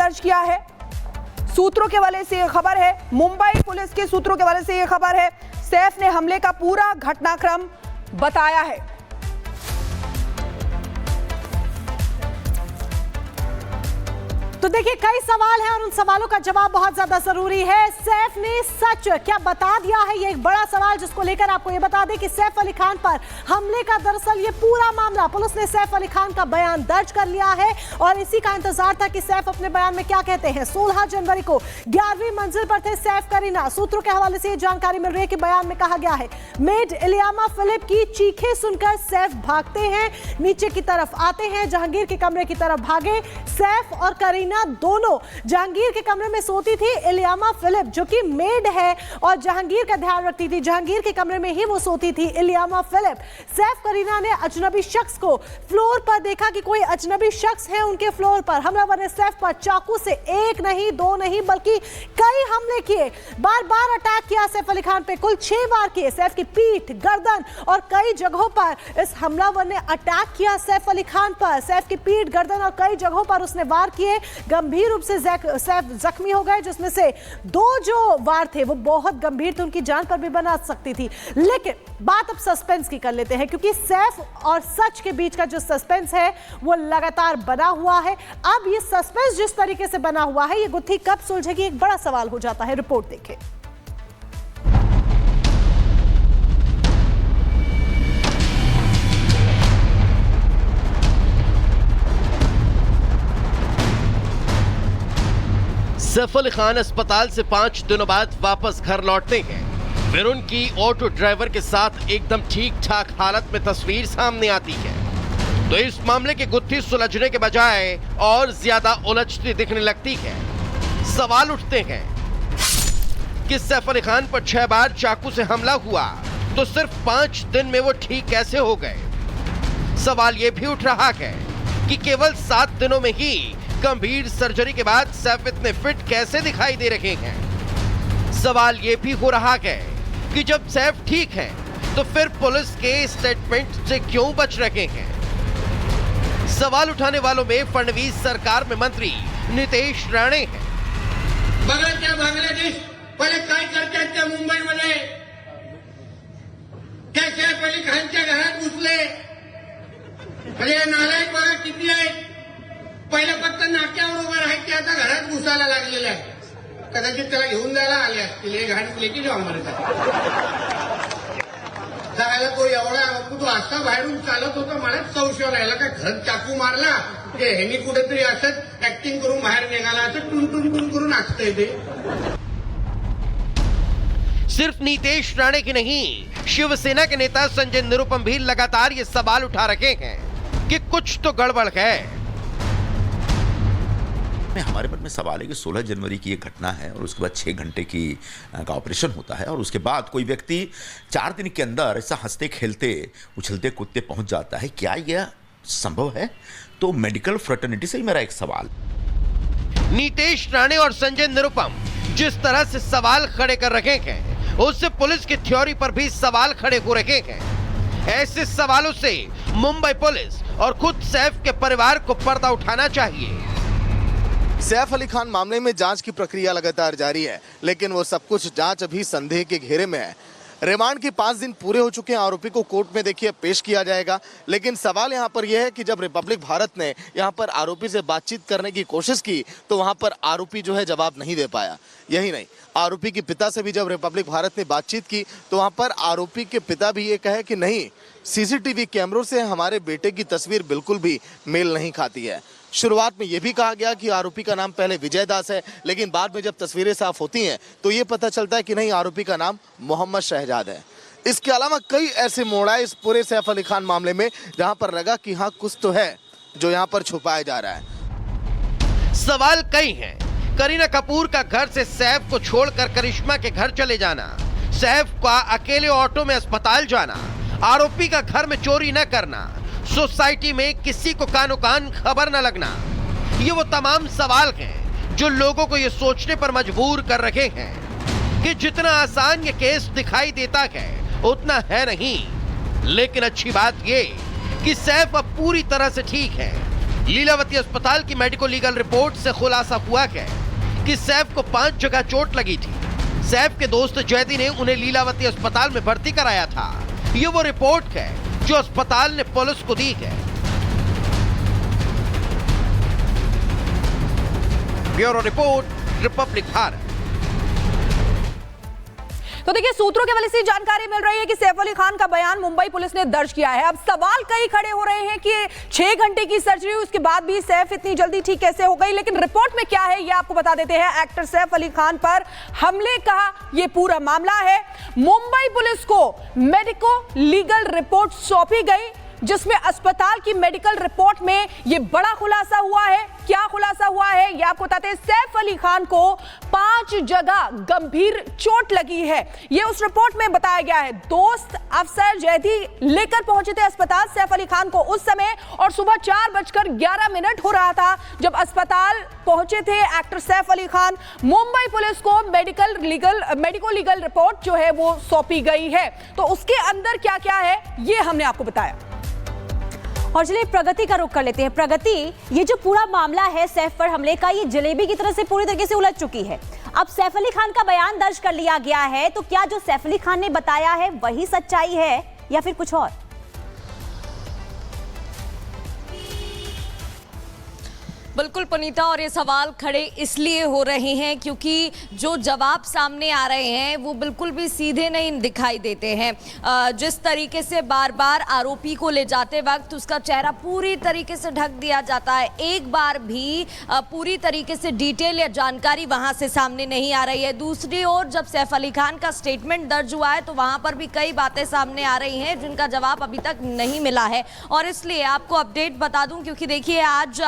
दर्ज किया है। सूत्रों के हवाले से यह खबर है, मुंबई पुलिस के सूत्रों के हवाले से यह खबर है। सैफ ने हमले का पूरा घटनाक्रम बताया है। तो देखिए, कई सवाल हैं और उन सवालों का जवाब बहुत ज्यादा जरूरी है। सैफ ने सच क्या बता दिया है, ये एक बड़ा सवाल जिसको लेकर आपको ये बता दें कि सैफ अली खान पर हमले का दरअसल ये पूरा मामला पुलिस ने सैफ अली खान का बयान दर्ज कर लिया है और इसी का इंतजार था कि सैफ अपने बयान में क्या कहते हैं। 16 जनवरी को 11वीं मंजिल पर थे सैफ करीना। सूत्रों के हवाले से ये जानकारी मिल रही है कि बयान में कहा गया है, मेड इलियामा फिलिप की चीखें सुनकर सैफ भागते हैं, नीचे की तरफ आते हैं, जहांगीर के कमरे की तरफ भागे। सैफ और करीना दोनों जहांगीर के कमरे में सोती थी। इलियामा फिलिप जो कि मेड है और जहांगीर का ध्यान रखती थी, जहांगीर के कमरे में ही वो सोती थी इलियामा फिलिप। सैफ करीना ने अजनबी शख्स को फ्लोर पर देखा कि कोई अजनबी शख्स है उनके फ्लोर पर। हमलावर ने सैफ पर चाकू से एक नहीं, दो नहीं, बल्कि कई हमले किए। बार बार अटैक किया सैफ अली खान पे, कुल 6 बार किए। सैफ की पीठ, गर्दन और कई जगहों पर इस हमलावर ने अटैक किया सैफ अली खान पर। सैफ की पीठ, गर्दन और कई जगहों पर उसने वार किए। गंभीर रूप से सैफ जख्मी हो गए, जिसमें से 2 जो वार थे वो बहुत गंभीर थे, उनकी जान पर भी बना सकती थी। लेकिन बात अब सस्पेंस की कर लेते हैं, क्योंकि सैफ और सच के बीच का जो सस्पेंस है वो लगातार बना हुआ है। अब ये सस्पेंस जिस तरीके से बना हुआ है, ये गुत्थी कब सुलझेगी, एक बड़ा सवाल हो जाता है। रिपोर्ट देखें। सैफ अली खान अस्पताल से 5 दिनों बाद वापस घर लौटते हैं। फिर उनकी ऑटो ड्राइवर के साथ एकदम ठीक ठाक हालत में तस्वीर सामने आती है। तो इस मामले की गुत्थी सुलझने के बजाय और ज्यादा उलझती दिखने लगती है। सवाल उठते हैं कि सैफ अली खान पर 6 बार चाकू से हमला हुआ तो सिर्फ 5 दिन में वो ठीक कैसे हो गए। सवाल ये भी उठ रहा है कि केवल 7 दिनों में ही गंभीर सर्जरी के बाद सैफ इतने फिट कैसे दिखाई दे रहे हैं। सवाल यह भी हो रहा है कि जब सैफ ठीक है तो फिर पुलिस के स्टेटमेंट से क्यों बच रहे हैं। सवाल उठाने वालों में फडणवीस सरकार में मंत्री नितेश राणे हैं। बांग्लादेश पहिले काय करतात त्या मुंबईमध्ये, त्या सैफ अली खानच्या घरात घुसले, म्हणजे नालायक बघा किती आहेत। पहिले फक्त नाक्यावर उभं राहायचे, आता घरात घुसायला लागलेले आहे। कदाचित त्याला घेऊन जायला आले असतील, हे घाट लेकी जाऊ म्हणतात जायला। तो एवढा तो असा बाहेरून चालत होता, मलाच संशय राहिला का घरात चाकू मारला की ह्यांनी कुठेतरी असंच ऍक्टिंग करून बाहेर निघाला, असं टुन करून असतंय ते। सिर्फ नीतीश राणे की नहीं, शिवसेना के नेता संजय निरुपम भी लगातार ये सवाल उठा रखे हैं कि कुछ तो गड़बड़ है। हमारे मन में सवाल है कि 16 जनवरी की ये घटना है और उसके बाद 6 घंटे का ऑपरेशन होता है और उसके बाद कोई व्यक्ति 4 दिन के अंदर ऐसा हंसते खेलते उछलते कूदते पहुंच जाता है। क्या यह संभव है? तो मेडिकल फ्रेटर्निटी से ही मेरा एक सवाल। नीतीश राणे और संजय निरुपम जिस तरह से सवाल खड़े कर रहे हैं, उससे पुलिस की थ्योरी पर भी सवाल खड़े हो रहे हैं। ऐसे सवालों से मुंबई पुलिस और खुद सैफ के परिवार को पर्दा उठाना चाहिए। सैफ अली खान मामले में जांच की प्रक्रिया लगातार जारी है, लेकिन वो सब कुछ जांच अभी संदेह के घेरे में है। रिमांड के 5 दिन पूरे हो चुके हैं। आरोपी को कोर्ट में देखिए पेश किया जाएगा, लेकिन सवाल यहाँ पर यह है कि जब रिपब्लिक भारत ने यहाँ पर आरोपी से बातचीत करने की कोशिश की तो वहाँ पर आरोपी जो है जवाब नहीं दे पाया। यही नहीं, आरोपी के पिता से भी जब रिपब्लिक भारत ने बातचीत की तो वहाँ पर आरोपी के पिता भी ये कहे कि नहीं, सीसीटीवी कैमरों से हमारे बेटे की तस्वीर बिल्कुल भी मेल नहीं खाती है। शुरुआत में यह भी कहा गया कि आरोपी का नाम पहले विजय दास है, लेकिन बाद में जब तस्वीरें साफ होती हैं तो ये पता चलता है कि नहीं, आरोपी का नाम मोहम्मद शहजाद है। इसके अलावा कई ऐसे मोड़ आए इस पूरे सैफ अली खान मामले में जहां पर लगा कि हाँ, कुछ तो है जो यहाँ पर छुपाया जा रहा है। सवाल कई हैं। करीना कपूर का घर से सैफ को छोड़कर करिश्मा के घर चले जाना, सैफ का अकेले ऑटो में अस्पताल जाना, आरोपी का घर में चोरी न करना, सोसाइटी में किसी को कानो कान खबर न लगना, ये वो तमाम सवाल हैं जो लोगों को ये सोचने पर मजबूर कर रहे हैं कि जितना आसान ये केस दिखाई देता है उतना है नहीं। लेकिन अच्छी बात ये कि सैफ अब पूरी तरह से ठीक है। लीलावती अस्पताल की मेडिको लीगल रिपोर्ट से खुलासा हुआ कि सैफ को 5 जगह चोट लगी थी। सैफ के दोस्त जैदी ने उन्हें लीलावती अस्पताल में भर्ती कराया था। ये वो रिपोर्ट है जो अस्पताल ने पुलिस को दी है। Bureau report, Republic Bharat. तो देखिए, सूत्रों के हवाले से जानकारी मिल रही है कि सैफ अली खान का बयान मुंबई पुलिस ने दर्ज किया है। अब सवाल कई खड़े हो रहे हैं कि 6 घंटे की सर्जरी उसके बाद भी सैफ इतनी जल्दी ठीक कैसे हो गई। लेकिन रिपोर्ट में क्या है ये आपको बता देते हैं। एक्टर सैफ अली खान पर हमले का ये पूरा मामला है। मुंबई पुलिस को मेडिको लीगल रिपोर्ट सौंपी गई, जिसमें अस्पताल की मेडिकल रिपोर्ट में यह बड़ा खुलासा हुआ है। क्या खुलासा हुआ है ये आपको बताते हैं। सैफ अली खान को 5 जगह गंभीर चोट लगी है, ये उस रिपोर्ट में बताया गया है। दोस्त अफसर जैदी लेकर पहुंचे थे अस्पताल सैफ अली खान को उस समय, और सुबह 4:11 हो रहा था जब अस्पताल पहुंचे थे एक्टर सैफ अली खान। मुंबई पुलिस को मेडिको लीगल रिपोर्ट जो है वो सौंपी गई है। तो उसके अंदर क्या क्या है ये हमने आपको बताया। और चलिए प्रगति का रुख कर लेते हैं। प्रगति, ये जो पूरा मामला है सैफ पर हमले का, ये जलेबी की तरह से पूरी तरीके से उलझ चुकी है। अब सैफ अली खान का बयान दर्ज कर लिया गया है, तो क्या जो सैफ अली खान ने बताया है वही सच्चाई है या फिर कुछ और? बिल्कुल पुनीता, और ये सवाल खड़े इसलिए हो रहे हैं क्योंकि जो जवाब सामने आ रहे हैं वो बिल्कुल भी सीधे नहीं दिखाई देते हैं। जिस तरीके से बार बार आरोपी को ले जाते वक्त उसका चेहरा पूरी तरीके से ढक दिया जाता है, एक बार भी पूरी तरीके से डिटेल या जानकारी वहां से सामने नहीं आ रही है। दूसरी ओर जब सैफ अली खान का स्टेटमेंट दर्ज हुआ है तो वहां पर भी कई बातें सामने आ रही हैं जिनका जवाब अभी तक नहीं मिला है। और इसलिए आपको अपडेट बता दूं, क्योंकि देखिए आज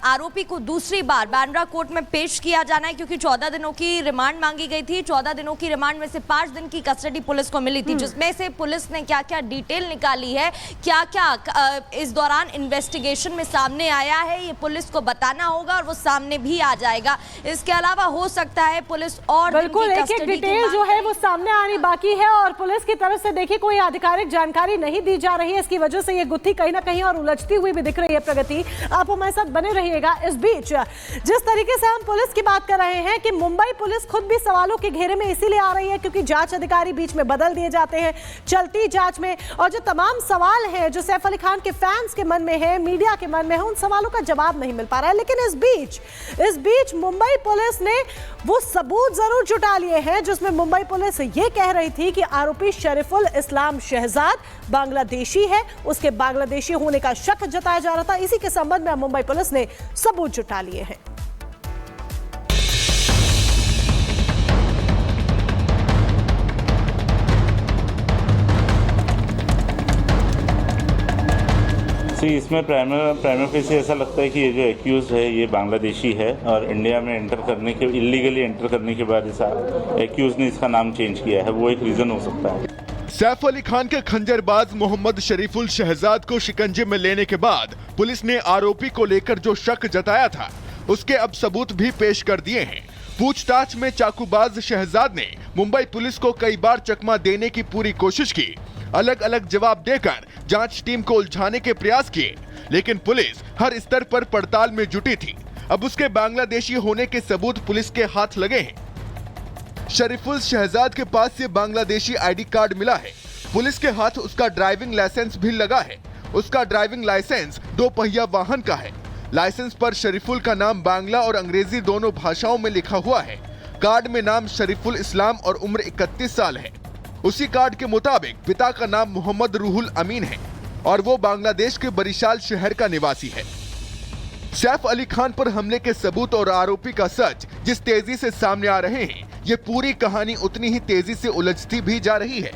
आरोपी को दूसरी बार बांद्रा कोर्ट में पेश किया जाना है, क्योंकि 14 दिनों की रिमांड मांगी गई थी। 14 दिनों की रिमांड में से 5 दिन की कस्टडी पुलिस को मिली थी, जिसमें से पुलिस ने क्या क्या डिटेल निकाली है, क्या क्या इस दौरान इन्वेस्टिगेशन में सामने आया है, ये पुलिस को बताना होगा और वो सामने भी आ जाएगा। इसके अलावा हो सकता है पुलिस और बिल्कुल एक डिटेल जो है वो सामने आनी बाकी है, और पुलिस की तरफ से देखिए कोई आधिकारिक जानकारी नहीं दी जा रही है। इसकी वजह से ये गुत्थी कहीं ना कहीं और उलझती हुई भी दिख रही है। प्रगति, आप हमारे साथ बने रहिएगा। इस बीच जिस तरीके से हम पुलिस की बात कर रहे हैं कि मुंबई पुलिस खुद भी सवालों के घेरे में इसीलिए आ रही है क्योंकि जांच अधिकारी बीच में बदल दिए जाते हैं चलती जांच में, और जो तमाम सवाल हैं जो सैफ अली खान के फैंस के मन में है, मीडिया के मन में है, उन सवालों का जवाब नहीं मिल पा रहा है। लेकिन इस बीच मुंबई पुलिस ने वो सबूत जरूर जुटा लिए हैं जिसमें मुंबई पुलिस ये कह रही थी कि आरोपी शरीफुल इस्लाम शहजाद बांग्लादेशी है, उसके बांग्लादेशी होने का शक जताया जा रहा था। इसी के संबंध में मुंबई पुलिस ने सबूत जुटा लिए हैं। इसमें प्राइमरी फेस ऐसा लगता है कि ये जो एक्यूज है ये बांग्लादेशी है और इंडिया में इलीगली एंटर करने के बाद ऐसा एक्यूज ने इसका नाम चेंज किया है, वो एक रीजन हो सकता है। सैफ अली खान के खंजरबाज मोहम्मद शरीफुल शहजाद को शिकंजे में लेने के बाद पुलिस ने आरोपी को लेकर जो शक जताया था उसके अब सबूत भी पेश कर दिए हैं। पूछताछ में चाकूबाज शहजाद ने मुंबई पुलिस को कई बार चकमा देने की पूरी कोशिश की, अलग अलग जवाब देकर जांच टीम को उलझाने के प्रयास किए, लेकिन पुलिस हर स्तर पर पड़ताल में जुटी थी। अब उसके बांग्लादेशी होने के सबूत पुलिस के हाथ लगे हैं। शरीफुल शहजाद के पास से बांग्लादेशी आईडी कार्ड मिला है। पुलिस के हाथ उसका ड्राइविंग लाइसेंस भी लगा है। उसका ड्राइविंग लाइसेंस 2 पहिया वाहन का है। लाइसेंस पर शरीफुल का नाम बांग्ला और अंग्रेजी दोनों भाषाओं में लिखा हुआ है। कार्ड में नाम शरीफुल इस्लाम और उम्र 31 साल है। उसी कार्ड के मुताबिक पिता का नाम मोहम्मद रूहुल अमीन है और वो बांग्लादेश के बरिशाल शहर का निवासी है। सैफ अली खान पर हमले के सबूत और आरोपी का सच जिस तेजी से सामने आ रहे हैं, ये पूरी कहानी उतनी ही तेजी से उलझती भी जा रही है,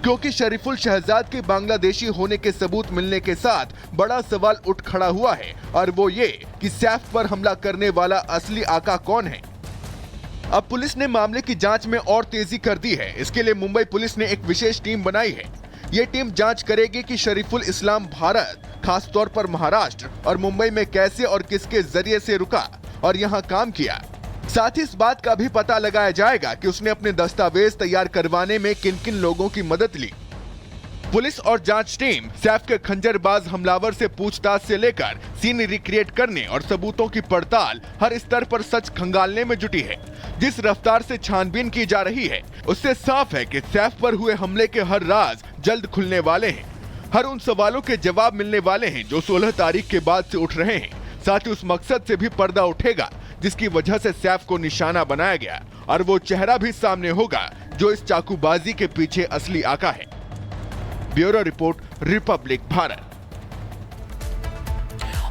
क्योंकि शरीफुल शहजाद के बांग्लादेशी होने के सबूत मिलने के साथ बड़ा सवाल उठ खड़ा हुआ है, और वो ये कि सैफ पर हमला करने वाला असली आका कौन है। अब पुलिस ने मामले की जांच में और तेजी कर दी है। इसके लिए मुंबई पुलिस ने एक विशेष टीम बनाई है। ये टीम जांच करेगी कि शरीफुल इस्लाम भारत, खास तौर पर महाराष्ट्र और मुंबई में कैसे और किसके जरिए से रुका और यहाँ काम किया। साथ ही इस बात का भी पता लगाया जाएगा कि उसने अपने दस्तावेज तैयार करवाने में किन किन लोगों की मदद ली। पुलिस और जांच टीम सैफ के खंजरबाज हमलावर से पूछताछ से लेकर सीन रिक्रिएट करने और सबूतों की पड़ताल हर स्तर पर सच खंगालने में जुटी है। जिस रफ्तार से छानबीन की जा रही है उससे साफ है कि सैफ पर हुए हमले के हर राज जल्द खुलने वाले हैं। हर उन सवालों के जवाब मिलने वाले हैं जो 16 तारीख के बाद से उठ रहे हैं। साथ ही उस मकसद से भी पर्दा उठेगा जिसकी वजह से सैफ को निशाना बनाया गया और वो चेहरा भी सामने होगा जो इस चाकूबाजी के पीछे असली आका है। Bureau report, Republic Bharat.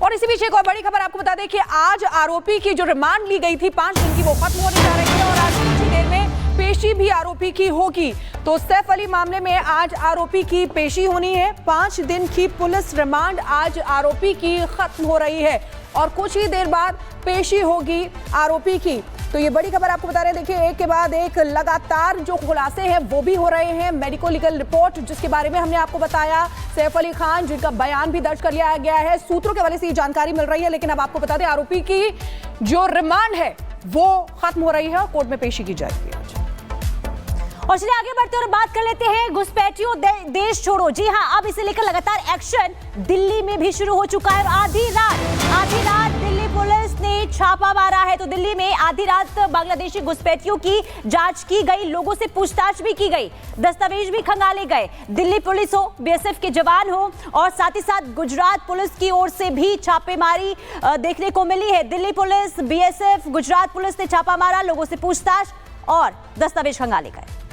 और इसी बीच एक और बड़ी खबर आपको बता दें कि आज आरोपी की जो रिमांड ली गई थी 5 दिन की, वो खत्म होने जा रही है और आज कुछ ही देर में पेशी भी आरोपी की होगी। तो सैफ अली मामले में आज आरोपी की पेशी होनी है। 5 दिन की पुलिस रिमांड आज आरोपी की खत्म हो रही है और कुछ ही देर बाद पेशी होगी आरोपी की। तो ये बड़ी खबर आपको बता रहे हैं। देखिए, एक के बाद एक लगातार जो खुलासे हैं वो भी हो रहे हैं। मेडिको लीगल रिपोर्ट जिसके बारे में हमने आपको बताया, सैफ अली खान जिनका बयान भी दर्ज कर लिया गया है, सूत्रों के हवाले से ये जानकारी मिल रही है। लेकिन अब आपको बता दें, आरोपी की जो रिमांड है वो खत्म हो रही है और कोर्ट में पेशी की जाएगी। और चलिए आगे बढ़ते और बात कर लेते हैं घुसपैठियों देश छोड़ो। जी हां, अब इसे लेकर लगातार एक्शन दिल्ली में भी शुरू हो चुका है। आधी रात दिल्ली पुलिस ने छापा मारा है। तो दिल्ली में आधी रात बांग्लादेशी घुसपैठियों की जांच की गई, लोगों से पूछताछ भी की गई, दस्तावेज भी खंगाले गए। दिल्ली पुलिस हो, बीएसएफ के जवान हो और साथ ही साथ गुजरात पुलिस की ओर से भी छापेमारी देखने को मिली है। Delhi police, BSF, Gujarat police ने छापा मारा, लोगों से पूछताछ और दस्तावेज खंगाले गए।